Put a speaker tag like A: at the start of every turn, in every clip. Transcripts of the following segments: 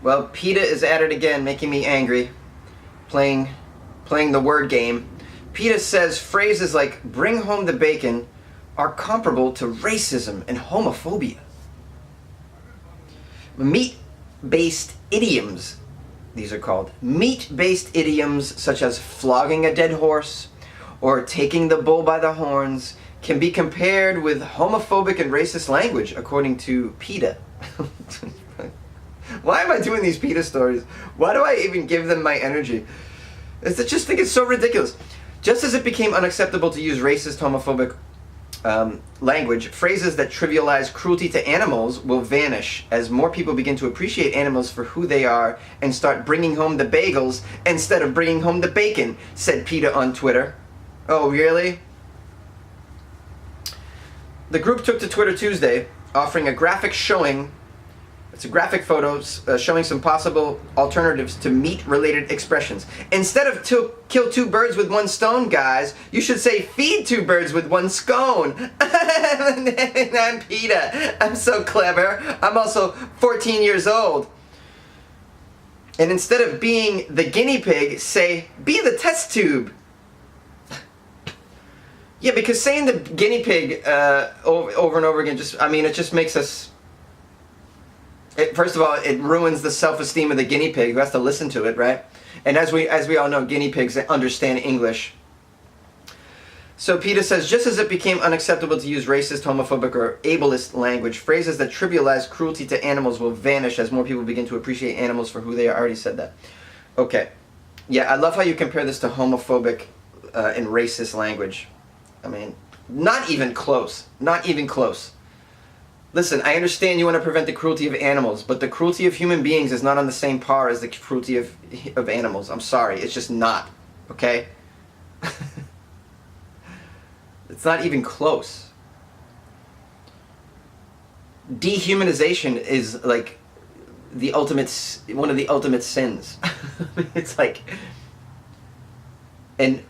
A: Well, PETA is at it again, making me angry, playing the word game. PETA says phrases like "bring home the bacon" are comparable to racism and homophobia. Meat-based idioms, these are called. Meat-based idioms such as flogging a dead horse or taking the bull by the horns can be compared with homophobic and racist language, according to PETA. Why am I doing these PETA stories? Why do I even give them my energy? I just think it's so ridiculous. Just as it became unacceptable to use racist, homophobic language, phrases that trivialize cruelty to animals will vanish as more people begin to appreciate animals for who they are and start bringing home the bagels instead of bringing home the bacon, said PETA on Twitter. Oh, really? The group took to Twitter Tuesday, offering a graphic showing, it's a graphic photos showing some possible alternatives to meat-related expressions. Instead of kill two birds with one stone, guys, you should say feed two birds with one scone. I'm PETA. I'm so clever. I'm also 14 years old. And instead of being the guinea pig, say, be the test tube. Yeah, because saying the guinea pig over and over again, it just makes us... First of all, it ruins the self-esteem of the guinea pig who has to listen to it, right? And as we all know, guinea pigs understand English. So PETA says, just as it became unacceptable to use racist, homophobic, or ableist language, phrases that trivialize cruelty to animals will vanish as more people begin to appreciate animals for who they are. I already said that. Okay. Yeah, I love how you compare this to homophobic and racist language. I mean, not even close. Not even close. Listen, I understand you want to prevent the cruelty of animals, but the cruelty of human beings is not on the same par as the cruelty of animals. I'm sorry, it's just not. Okay? It's not even close. Dehumanization is like one of the ultimate sins. It's like, and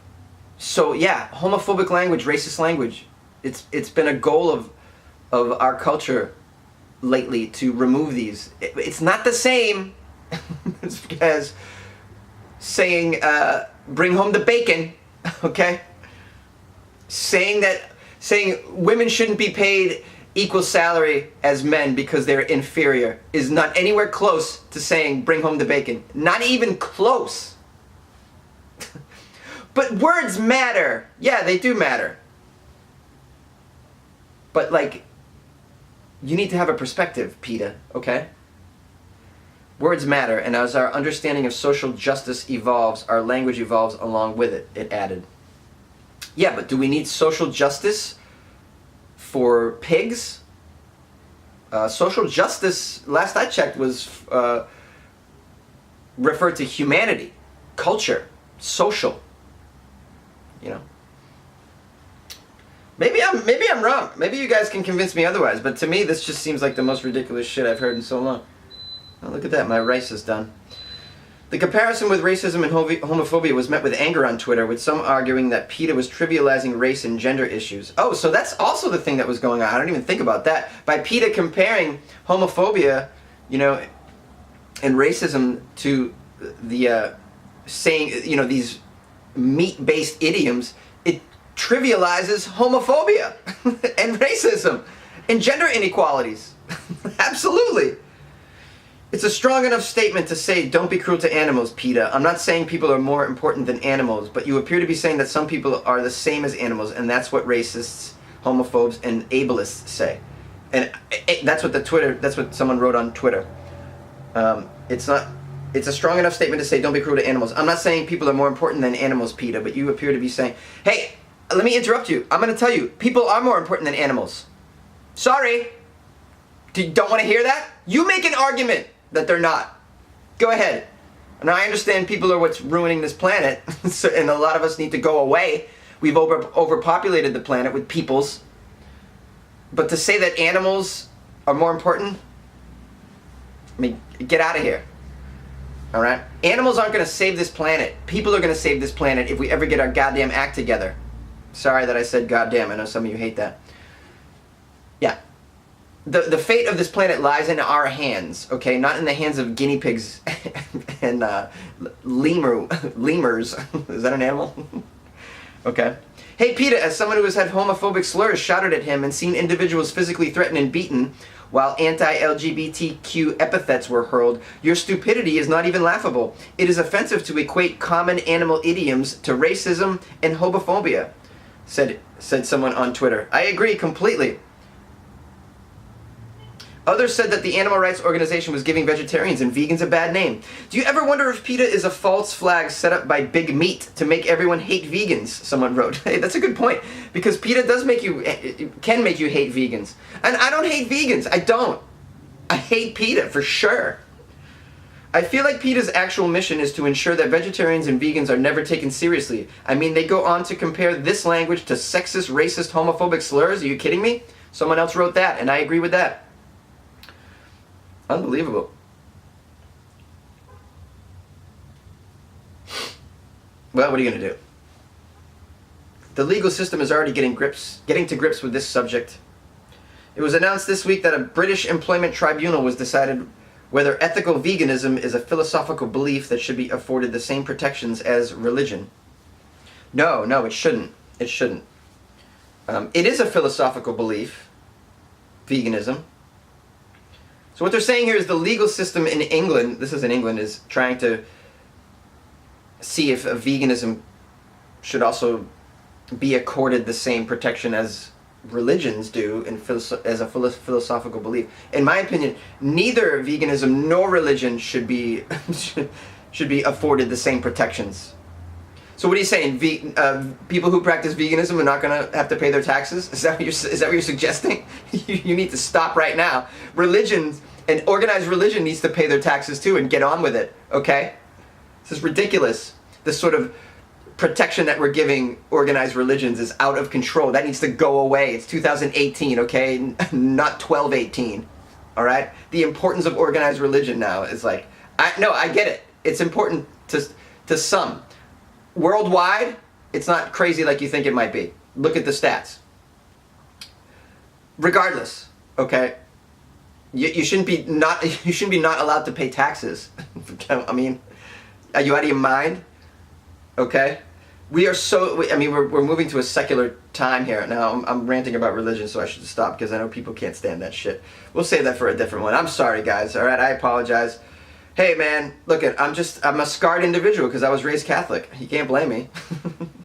A: so yeah, homophobic language, racist language, it's been a goal of our culture lately to remove these. It's not the same as saying bring home the bacon, okay? Saying women shouldn't be paid equal salary as men because they're inferior is not anywhere close to saying bring home the bacon. Not even close. But words matter. Yeah, they do matter. But like, you need to have a perspective, PETA, okay? Words matter, and as our understanding of social justice evolves, our language evolves along with it, it added. Yeah, but do we need social justice for pigs? Social justice, last I checked, was referred to humanity, culture, social, you know? Maybe I'm wrong. Maybe you guys can convince me otherwise, but to me this just seems like the most ridiculous shit I've heard in so long. Oh, look at that, my rice is done. The comparison with racism and homophobia was met with anger on Twitter, with some arguing that PETA was trivializing race and gender issues. Oh, so that's also the thing that was going on. I don't even think about that. By PETA comparing homophobia, you know, and racism to the saying, you know, these meat-based idioms, it trivializes homophobia and racism and gender inequalities. Absolutely. It's a strong enough statement to say, don't be cruel to animals, PETA. I'm not saying people are more important than animals, but you appear to be saying that some people are the same as animals, and that's what racists, homophobes, and ableists say. And that's what someone wrote on Twitter. It's a strong enough statement to say, don't be cruel to animals. I'm not saying people are more important than animals, PETA, but you appear to be saying, hey, let me interrupt you. I'm going to tell you, people are more important than animals. Sorry. Don't want to hear that? You make an argument that they're not. Go ahead. Now I understand people are what's ruining this planet, and a lot of us need to go away. We've overpopulated the planet with peoples. But to say that animals are more important, I mean, get out of here. All right? Animals aren't going to save this planet. People are going to save this planet if we ever get our goddamn act together. Sorry that I said goddamn. I know some of you hate that. Yeah. the fate of this planet lies in our hands, okay? Not in the hands of guinea pigs and lemurs. Is that an animal? Okay. Hey, PETA, as someone who has had homophobic slurs shouted at him and seen individuals physically threatened and beaten while anti-LGBTQ epithets were hurled, your stupidity is not even laughable. It is offensive to equate common animal idioms to racism and homophobia, said someone on Twitter. I agree completely. Others said that the animal rights organization was giving vegetarians and vegans a bad name. Do you ever wonder if PETA is a false flag set up by Big Meat to make everyone hate vegans? Someone wrote. Hey, that's a good point, because PETA can make you hate vegans. And I don't hate vegans. I don't. I hate PETA for sure. I feel like PETA's actual mission is to ensure that vegetarians and vegans are never taken seriously. I mean, they go on to compare this language to sexist, racist, homophobic slurs. Are you kidding me? Someone else wrote that, and I agree with that. Unbelievable. Well, what are you going to do? The legal system is already getting to grips with this subject. It was announced this week that a British employment tribunal was decided whether ethical veganism is a philosophical belief that should be afforded the same protections as religion. No, it shouldn't. It shouldn't. It is a philosophical belief, veganism. So what they're saying here is the legal system in England, this is in England, is trying to see if veganism should also be accorded the same protection as religions do as a philosophical belief. In my opinion, neither veganism nor religion should be afforded the same protections. So what are you saying? People who practice veganism are not going to have to pay their taxes? Is that what you're suggesting? You need to stop right now. Religions and organized religion needs to pay their taxes too and get on with it. Okay? This is ridiculous. This sort of protection that we're giving organized religions is out of control. That needs to go away. It's 2018, okay? Not 1218. All right? The importance of organized religion now is like, I get it. It's important to some. Worldwide, it's not crazy like you think it might be. Look at the stats. Regardless, okay, you shouldn't be not allowed to pay taxes. I mean, are you out of your mind? Okay, we're moving to a secular time here now. I'm ranting about religion, so I should stop because I know people can't stand that shit. We'll save that for a different one. I'm sorry, guys. All right, I apologize. Hey man, look I'm a scarred individual because I was raised Catholic. You can't blame me.